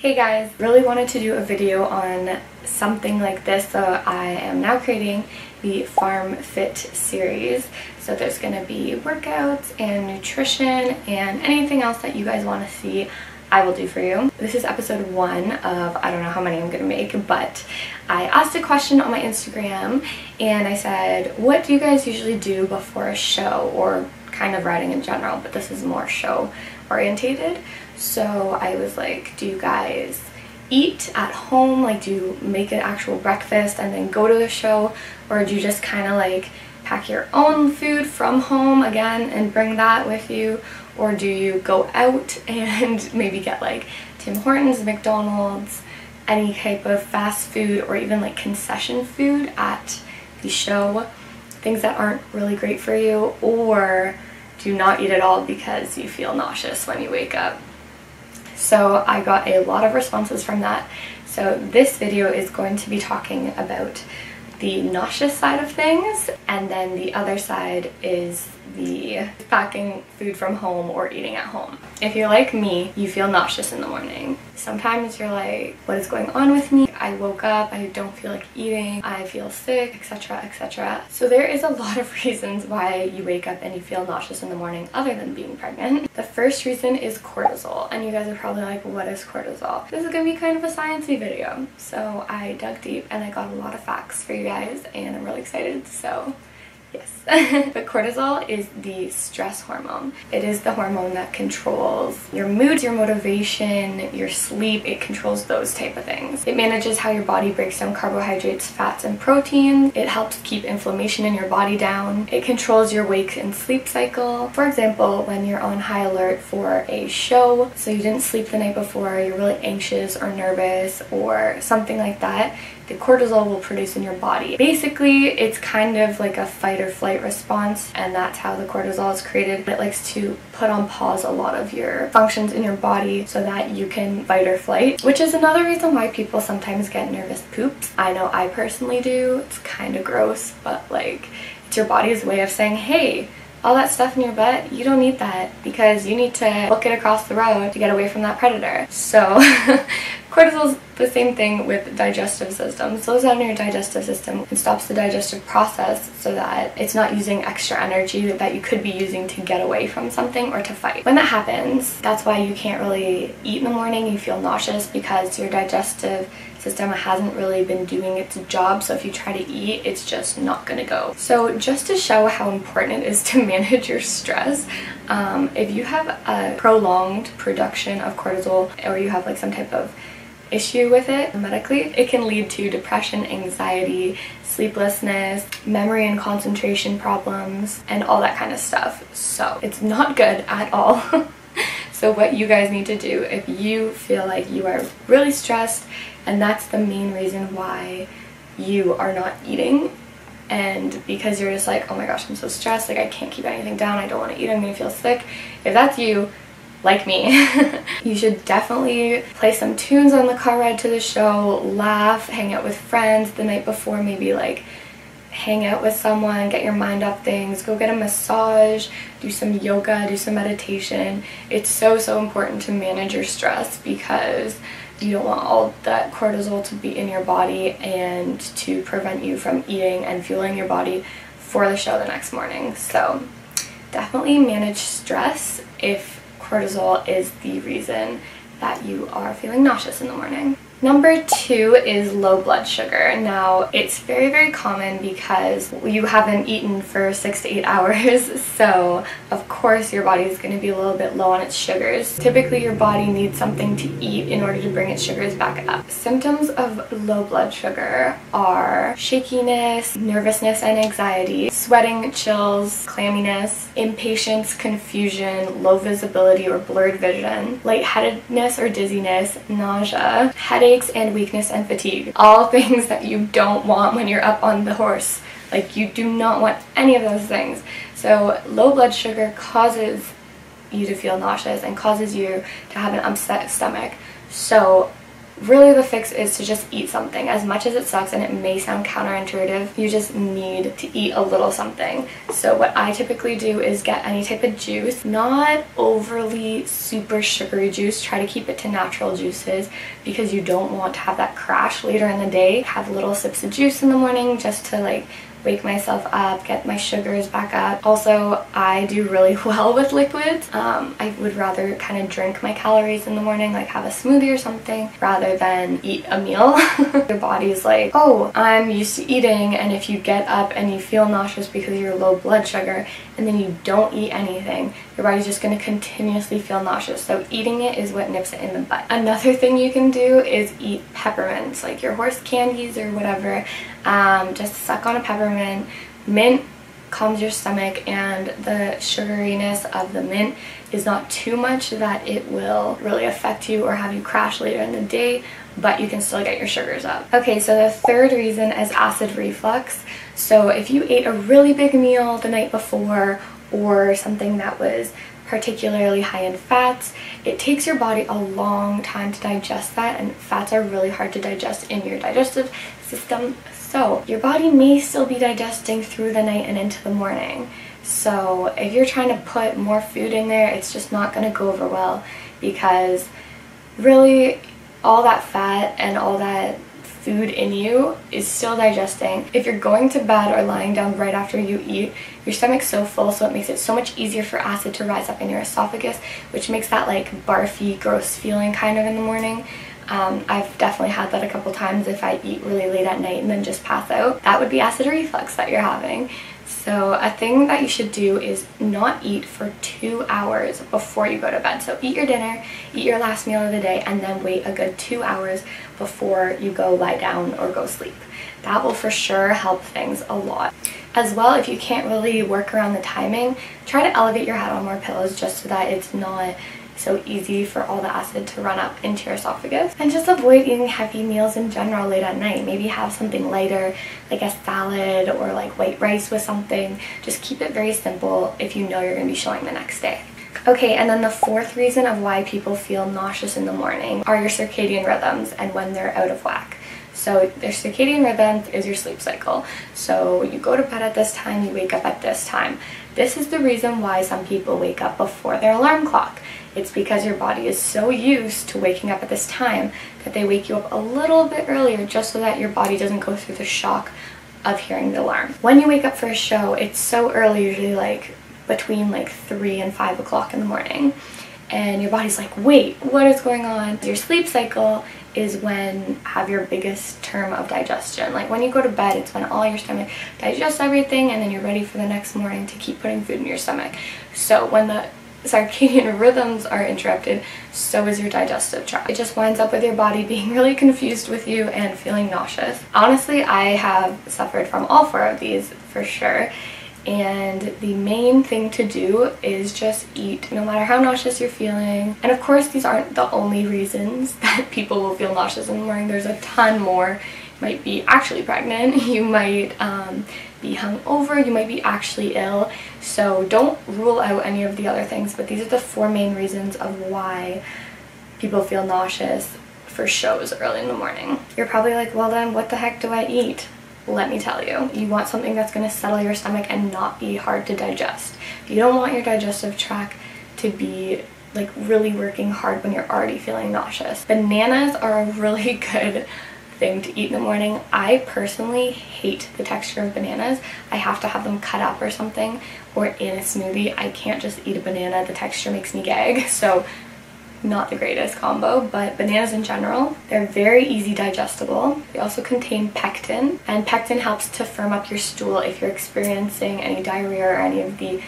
Hey guys, really wanted to do a video on something like this, so I am now creating the Farm Fit series. So there's going to be workouts and nutrition and anything else that you guys want to see, I will do for you. This is episode 1 of, I don't know how many I'm going to make, but I asked a question on my Instagram and I said, what do you guys usually do before a show, or kind of riding in general, but this is more show orientated. So I was like, do you guys eat at home? Like, do you make an actual breakfast and then go to the show, or do you just kind of like pack your own food from home again and bring that with you, or do you go out and maybe get like Tim Hortons, McDonald's, any type of fast food, or even like concession food at the show, things that aren't really great for you, or do not eat at all because you feel nauseous when you wake up? So I got a lot of responses from that. So this video is going to be talking about the nauseous side of things, and then the other side is the packing food from home or eating at home. If you're like me, you feel nauseous in the morning. Sometimes you're like, what is going on with me? I woke up, I don't feel like eating, I feel sick, etc, etc. So there is a lot of reasons why you wake up and you feel nauseous in the morning other than being pregnant. The first reason is cortisol, and you guys are probably like, what is cortisol? This is gonna be kind of a sciencey video. So I dug deep and I got a lot of facts for you guys, and I'm really excited, so yes. But cortisol is the stress hormone. It is the hormone that controls your mood, your motivation, your sleep. It controls those type of things. It manages how your body breaks down carbohydrates, fats, and proteins. It helps keep inflammation in your body down. It controls your wake and sleep cycle. For example, when you're on high alert for a show, so you didn't sleep the night before, you're really anxious or nervous or something like that, the cortisol will produce in your body. Basically, it's kind of like a fight or flight response, and that's how the cortisol is created. It likes to put on pause a lot of your functions in your body so that you can fight or flight, which is another reason why people sometimes get nervous poops. I know I personally do. It's kind of gross, but like, it's your body's way of saying, hey, all that stuff in your butt, you don't need that, because you need to book it across the road to get away from that predator. So cortisol's the same thing with digestive system. It slows down your digestive system and stops the digestive process so that it's not using extra energy that you could be using to get away from something or to fight. When that happens, that's why you can't really eat in the morning. You feel nauseous because your digestive system hasn't really been doing its job, so if you try to eat, it's just not gonna go. So just to show how important it is to manage your stress, if you have a prolonged production of cortisol, or you have like some type of issue with it medically, it can lead to depression, anxiety, sleeplessness, memory and concentration problems, and all that kind of stuff. So it's not good at all. So what you guys need to do, if you feel like you are really stressed and that's the main reason why you are not eating, and because you're just like, oh my gosh, I'm so stressed, like I can't keep anything down, I don't want to eat, I'm gonna feel sick. If that's you, like me, you should definitely play some tunes on the car ride to the show, laugh, hang out with friends the night before, maybe like hang out with someone, get your mind off things, go get a massage, do some yoga, do some meditation. It's so important to manage your stress, because you don't want all that cortisol to be in your body and to prevent you from eating and fueling your body for the show the next morning. So definitely manage stress if cortisol is the reason that you are feeling nauseous in the morning. Number 2 is low blood sugar. Now, it's very common because you haven't eaten for 6 to 8 hours, so of course your body is going to be a little bit low on its sugars. Typically your body needs something to eat in order to bring its sugars back up. Symptoms of low blood sugar are shakiness, nervousness and anxiety, sweating, chills, clamminess, impatience, confusion, low visibility or blurred vision, lightheadedness or dizziness, nausea, headache, and weakness and fatigue. All things that you don't want when you're up on the horse. Like, you do not want any of those things. So low blood sugar causes you to feel nauseous and causes you to have an upset stomach. So really the fix is to just eat something. As much as it sucks and it may sound counterintuitive, you just need to eat a little something. So what I typically do is get any type of juice, not overly super sugary juice. Try to keep it to natural juices because you don't want to have that crash later in the day. Have little sips of juice in the morning just to like wake myself up, get my sugars back up. Also, I do really well with liquids. I would rather kind of drink my calories in the morning, like have a smoothie or something, rather than eat a meal. Your body's like, oh, I'm used to eating, and if you get up and you feel nauseous because you're low blood sugar, and then you don't eat anything, your body's just going to continuously feel nauseous. So eating it is what nips it in the butt. Another thing you can do is eat peppermints, like your horse candies or whatever. Just suck on a peppermint. Mint calms your stomach, and the sugariness of the mint is not too much that it will really affect you or have you crash later in the day, but you can still get your sugars up. Okay, so the third reason is acid reflux. So if you ate a really big meal the night before or something that was particularly high in fats, it takes your body a long time to digest that, and fats are really hard to digest in your digestive system. So your body may still be digesting through the night and into the morning. So if you're trying to put more food in there, it's just not going to go over well, because really all that fat and all that food in you is still digesting. If you're going to bed or lying down right after you eat, your stomach's so full, so it makes it so much easier for acid to rise up in your esophagus, which makes that like barfy, gross feeling kind of in the morning. I've definitely had that a couple times if I eat really late at night and then just pass out. That would be acid reflux that you're having. So a thing that you should do is not eat for 2 hours before you go to bed. So eat your dinner, eat your last meal of the day, and then wait a good 2 hours before you go lie down or go sleep. That will for sure help things a lot. As well, if you can't really work around the timing, try to elevate your head on more pillows just so that it's not so easy for all the acid to run up into your esophagus. And just avoid eating heavy meals in general late at night. Maybe have something lighter, like a salad or like white rice with something. Just keep it very simple if you know you're going to be showing the next day. Okay, and then the fourth reason of why people feel nauseous in the morning are your circadian rhythms and when they're out of whack. So their circadian rhythm is your sleep cycle. So you go to bed at this time, you wake up at this time. This is the reason why some people wake up before their alarm clock. It's because your body is so used to waking up at this time that they wake you up a little bit earlier just so that your body doesn't go through the shock of hearing the alarm. When you wake up for a show, it's so early, usually like between like 3 and 5 o'clock in the morning. And your body's like, wait, what is going on? Your sleep cycle is when you have your biggest term of digestion. Like when you go to bed, it's when all your stomach digests everything, and then you're ready for the next morning to keep putting food in your stomach. So when the circadian rhythms are interrupted, so is your digestive tract. It just winds up with your body being really confused with you and feeling nauseous. Honestly, I have suffered from all 4 of these for sure. And the main thing to do is just eat, no matter how nauseous you're feeling. And of course, these aren't the only reasons that people will feel nauseous in the morning. There's a ton more. You might be actually pregnant, you might be hungover, you might be actually ill. So don't rule out any of the other things, but these are the 4 main reasons of why people feel nauseous for shows early in the morning. You're probably like, well then, what the heck do I eat? Let me tell you, you want something that's going to settle your stomach and not be hard to digest. You don't want your digestive tract to be like really working hard when you're already feeling nauseous. Bananas are a really good thing to eat in the morning. I personally hate the texture of bananas. I have to have them cut up or something, or in a smoothie. I can't just eat a banana. The texture makes me gag. So not the greatest combo, but bananas in general, they're very easy digestible. They also contain pectin, and pectin helps to firm up your stool if you're experiencing any diarrhea or any of the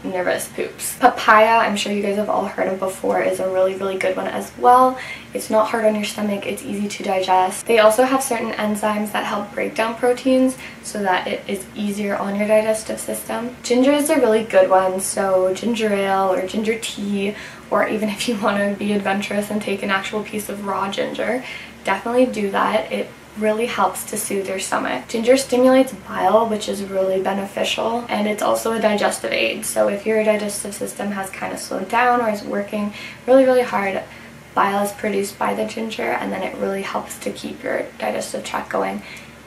nervous poops. Papaya, I'm sure you guys have all heard of before, is a really, really good one as well. It's not hard on your stomach, it's easy to digest. They also have certain enzymes that help break down proteins so that it is easier on your digestive system. Ginger is a really good one, so ginger ale or ginger tea, or even if you want to be adventurous and take an actual piece of raw ginger, definitely do that. It really helps to soothe your stomach. Ginger stimulates bile, which is really beneficial, and it's also a digestive aid. So if your digestive system has kind of slowed down or is working really, really hard, bile is produced by the ginger, and then it really helps to keep your digestive tract going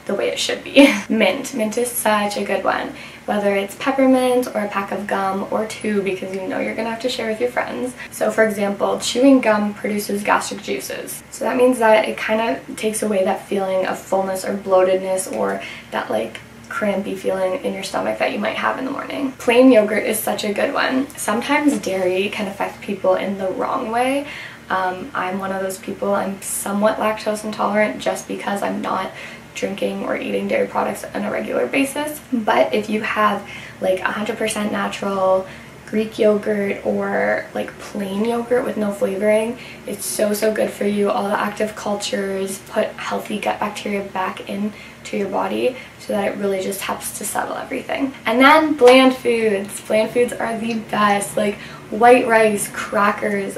the way it should be. Mint is such a good one, whether it's peppermint or a pack of gum or 2, because you know you're gonna have to share with your friends. So for example, chewing gum produces gastric juices, so that means that it kind of takes away that feeling of fullness or bloatedness or that like crampy feeling in your stomach that you might have in the morning. Plain yogurt is such a good one. Sometimes dairy can affect people in the wrong way. I'm one of those people. I'm somewhat lactose intolerant just because I'm not drinking or eating dairy products on a regular basis. But if you have like 100% natural Greek yogurt or like plain yogurt with no flavoring, it's so good for you. All the active cultures put healthy gut bacteria back into your body, so that it really just helps to settle everything. And then bland foods. Bland foods are the best, like white rice, crackers,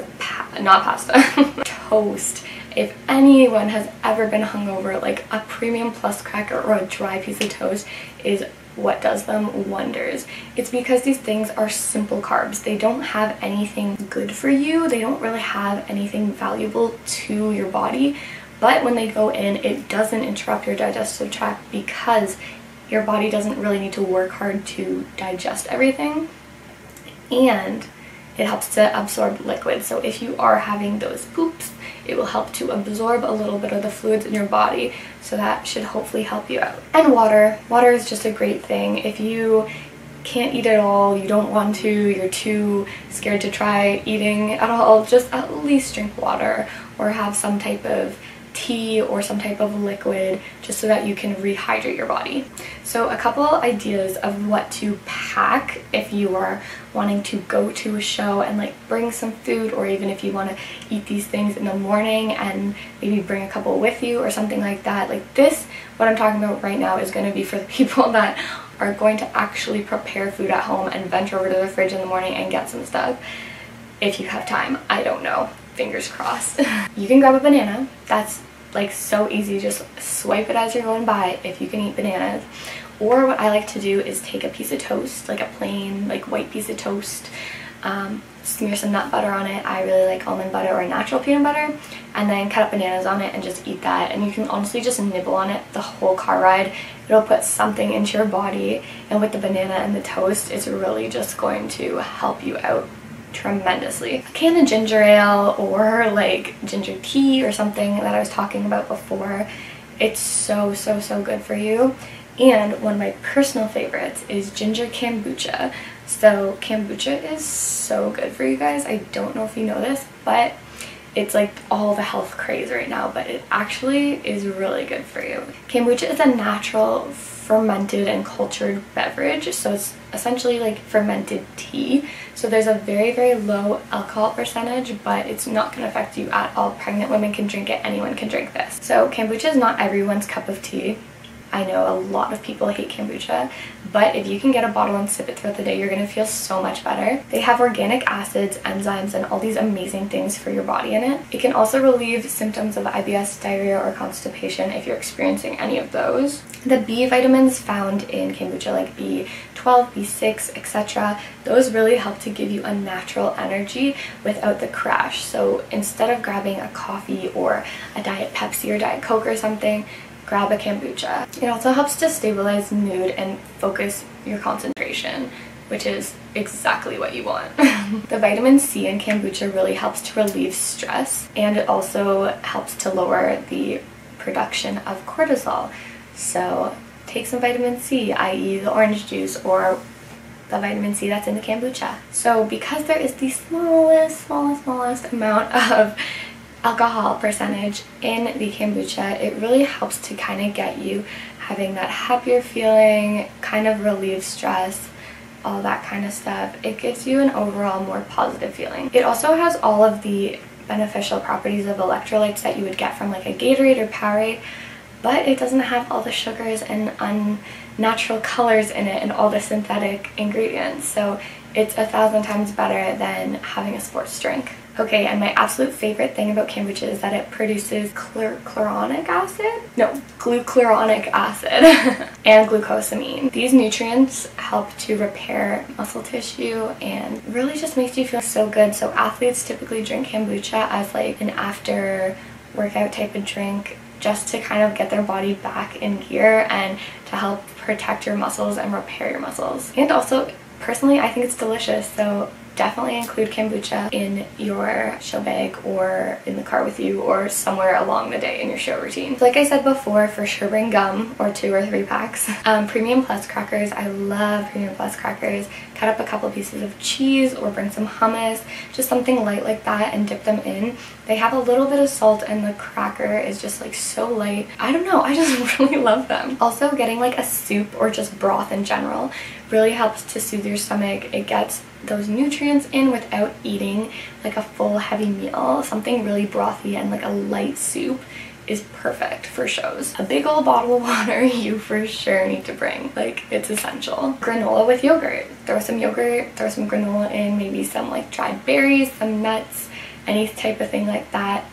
not pasta, toast. If anyone has ever been hungover, like a premium plus cracker or a dry piece of toast is what does them wonders. It's because these things are simple carbs. They don't have anything good for you. They don't really have anything valuable to your body. But when they go in, it doesn't interrupt your digestive tract because your body doesn't really need to work hard to digest everything. And it helps to absorb liquid. So if you are having those poops, it will help to absorb a little bit of the fluids in your body, so that should hopefully help you out. And water. Water is just a great thing. If you can't eat at all, you don't want to, you're too scared to try eating at all, just at least drink water or have some type of tea or some type of liquid, just so that you can rehydrate your body. So a couple ideas of what to pack if you are wanting to go to a show and like bring some food, or even if you want to eat these things in the morning and maybe bring a couple with you or something like that. Like this, what I'm talking about right now, is going to be for the people that are going to actually prepare food at home and venture over to the fridge in the morning and get some stuff. If you have time, I don't know, fingers crossed. You can grab a banana. That's like so easy, just swipe it as you're going by if you can eat bananas. Or what I like to do is take a piece of toast, like a plain like white piece of toast, smear some nut butter on it. I really like almond butter or natural peanut butter, and then cut up bananas on it and just eat that. And you can honestly just nibble on it the whole car ride. It'll put something into your body, and with the banana and the toast, it's really just going to help you out tremendously. A can of ginger ale or like ginger tea or something that I was talking about before, it's so good for you. And one of my personal favorites is ginger kombucha. So kombucha is so good for you guys. I don't know if you know this, but it's like all the health craze right now, but it actually is really good for you. Kombucha is a natural fermented and cultured beverage, so it's essentially like fermented tea. So there's a very low alcohol percentage, but it's not going to affect you at all. Pregnant women can drink it, anyone can drink this. So kombucha is not everyone's cup of tea. I know a lot of people hate kombucha, but if you can get a bottle and sip it throughout the day, you're going to feel so much better. They have organic acids, enzymes, and all these amazing things for your body in it. It can also relieve symptoms of IBS, diarrhea, or constipation if you're experiencing any of those. The B vitamins found in kombucha, like B12, B6, etc., those really help to give you a natural energy without the crash. So instead of grabbing a coffee or a Diet Pepsi or Diet Coke or something, grab a kombucha. It also helps to stabilize mood and focus your concentration, which is exactly what you want. The vitamin C in kombucha really helps to relieve stress, and it also helps to lower the production of cortisol. So take some vitamin C, i.e. the orange juice or the vitamin C that's in the kombucha. So because there is the smallest amount of alcohol percentage in the kombucha, it really helps to kind of get you having that happier feeling, kind of relieve stress, all that kind of stuff. It gives you an overall more positive feeling. It also has all of the beneficial properties of electrolytes that you would get from like a Gatorade or Powerade, but it doesn't have all the sugars and unnatural colors in it and all the synthetic ingredients. So it's 1,000 times better than having a sports drink. Okay, and my absolute favorite thing about kombucha is that it produces glucuronic acid and glucosamine. These nutrients help to repair muscle tissue and really just makes you feel so good. So athletes typically drink kombucha as like an after workout type of drink, just to kind of get their body back in gear and to help protect your muscles and repair your muscles. And also, personally, I think it's delicious, so definitely include kombucha in your show bag or in the car with you or somewhere along the day in your show routine. Like I said before, for sure bring gum or 2 or 3 packs. Premium Plus crackers, I love Premium Plus crackers. Cut up a couple pieces of cheese or bring some hummus, just something light like that, and dip them in. They have a little bit of salt and the cracker is just like so light. I don't know, I just really love them. Also, getting like a soup or just broth in general really helps to soothe your stomach. It gets those nutrients in without eating like a full heavy meal. Something really brothy and like a light soup is perfect for shows. A big old bottle of water you for sure need to bring. Like, it's essential. Granola with yogurt. Throw some yogurt, throw some granola in, maybe some like dried berries, some nuts, any type of thing like that.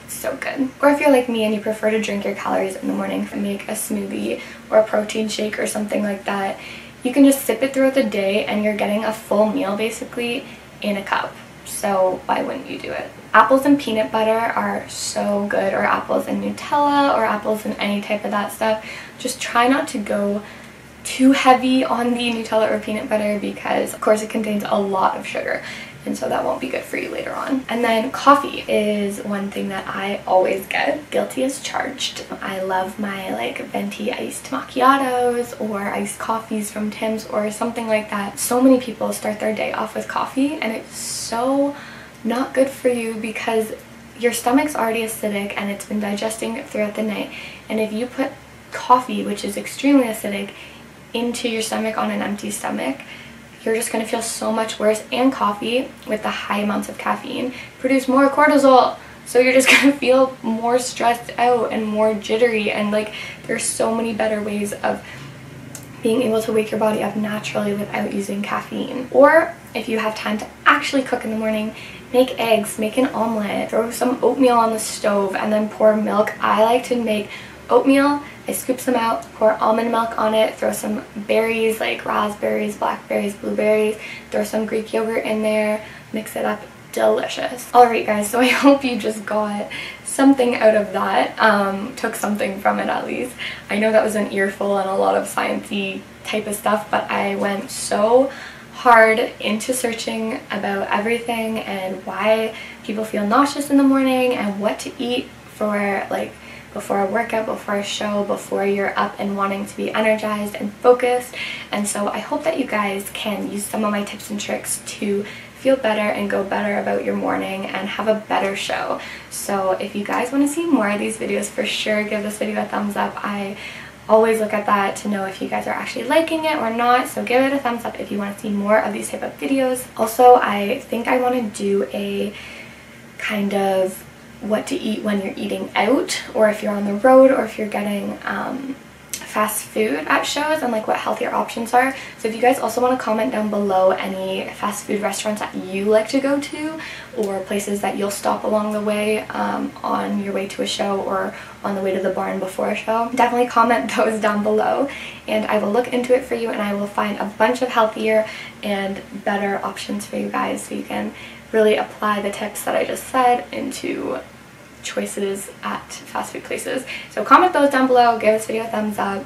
So good. Or if you're like me and you prefer to drink your calories in the morning, make a smoothie or a protein shake or something like that. You can just sip it throughout the day and you're getting a full meal basically in a cup. So why wouldn't you do it? Apples and peanut butter are so good, or apples and Nutella, or apples and any type of that stuff. Just try not to go too heavy on the Nutella or peanut butter because of course it contains a lot of sugar, and so that won't be good for you later on. And then coffee is one thing that I always get. Guilty as charged. I love my like venti iced macchiatos or iced coffees from Tim's or something like that. So many people start their day off with coffee and it's so not good for you because your stomach's already acidic and it's been digesting throughout the night. And if you put coffee, which is extremely acidic, into your stomach on an empty stomach, you're just going to feel so much worse. And coffee with the high amounts of caffeine produce more cortisol, so you're just going to feel more stressed out and more jittery. And like, there's so many better ways of being able to wake your body up naturally without using caffeine. Or if you have time to actually cook in the morning, make eggs, make an omelet, throw some oatmeal on the stove and then pour milk. I like to make oatmeal, I scoop some out, pour almond milk on it, throw some berries like raspberries, blackberries, blueberries, throw some Greek yogurt in there, mix it up. Delicious. Alright guys, so I hope you just got something out of that, took something from it at least. I know that was an earful and a lot of sciencey type of stuff, but I went so hard into searching about everything and why people feel nauseous in the morning and what to eat for like before a workout, before a show, before you're up and wanting to be energized and focused. And so I hope that you guys can use some of my tips and tricks to feel better and go better about your morning and have a better show. So if you guys want to see more of these videos, for sure give this video a thumbs up. I always look at that to know if you guys are actually liking it or not, so give it a thumbs up if you want to see more of these type of videos. Also, I think I want to do a kind of what to eat when you're eating out, or if you're on the road, or if you're getting fast food at shows, and like what healthier options are. So if you guys also want to comment down below any fast food restaurants that you like to go to, or places that you'll stop along the way on your way to a show or on the way to the barn before a show, definitely comment those down below and I will look into it for you and I will find a bunch of healthier and better options for you guys so you can really apply the tips that I just said into choices at fast food places. So comment those down below, give this video a thumbs up,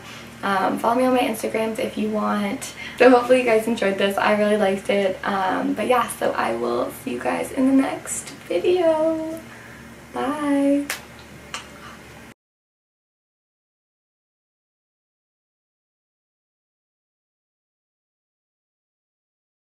follow me on my Instagrams if you want. So hopefully you guys enjoyed this. I really liked it. But yeah, so I will see you guys in the next video. Bye.